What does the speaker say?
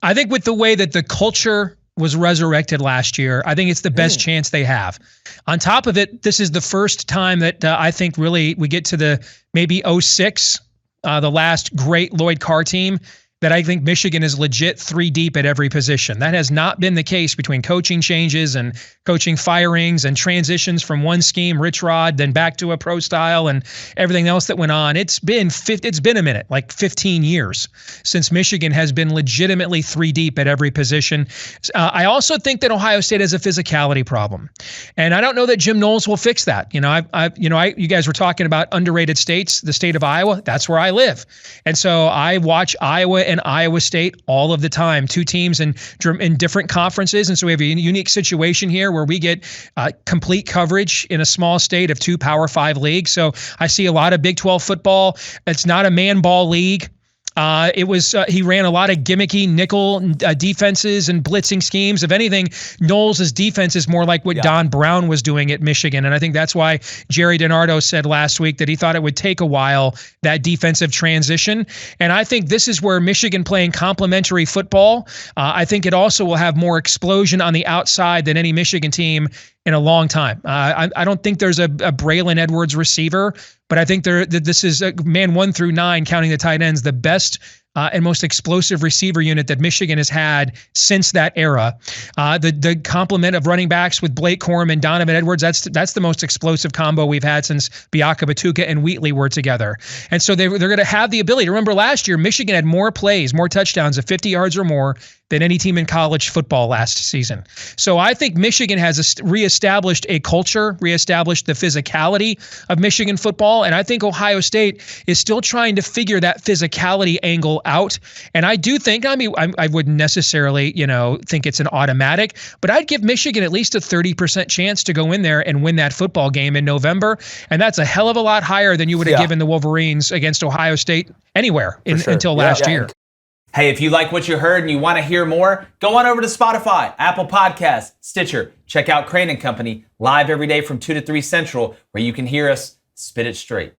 I think with the way that the culture was resurrected last year, I think it's the best chance they have. On top of it, this is the first time that I think really we get to the maybe 06, the last great Lloyd Carr team, that I think Michigan is legit 3 deep at every position. That has not been the case between coaching changes and coaching firings and transitions from one scheme, Rich Rod, then back to a pro style and everything else that went on. It's been a minute, like 15 years since Michigan has been legitimately 3 deep at every position. I also think that Ohio State has a physicality problem, and I don't know that Jim Knowles will fix that. You guys were talking about underrated states, the state of Iowa. That's where I live, and so I watch Iowa and Iowa State all of the time, 2 teams in different conferences. And so we have a unique situation here where we get complete coverage in a small state of 2 Power 5 leagues. So I see a lot of Big 12 football. It's not a man ball league. He ran a lot of gimmicky nickel defenses and blitzing schemes. If anything, Knowles' defense is more like what Don Brown was doing at Michigan. And I think that's why Jerry DiNardo said last week that he thought it would take a while, that defensive transition. And I think this is where Michigan playing complementary football, I think it also will have more explosion on the outside than any Michigan team in a long time. I don't think there's a Braylon Edwards receiver, but I think this is man 1 through 9, counting the tight ends, the best and most explosive receiver unit that Michigan has had since that era. The complement of running backs with Blake Corum and Donovan Edwards, that's the most explosive combo we've had since Biaka Batuka and Wheatley were together. And so they're going to have the ability. Remember last year, Michigan had more plays, more touchdowns of 50 yards or more than any team in college football last season. So I think Michigan has reestablished a culture, reestablished the physicality of Michigan football. And I think Ohio State is still trying to figure that physicality angle out. And I do think, I wouldn't necessarily, think it's an automatic, but I'd give Michigan at least a 30% chance to go in there and win that football game in November. And that's a hell of a lot higher than you would have given the Wolverines against Ohio State anywhere until last year. Hey, if you like what you heard and you want to hear more, go on over to Spotify, Apple Podcasts, Stitcher. Check out Crane & Company live every day from 2 to 3 Central, where you can hear us spit it straight.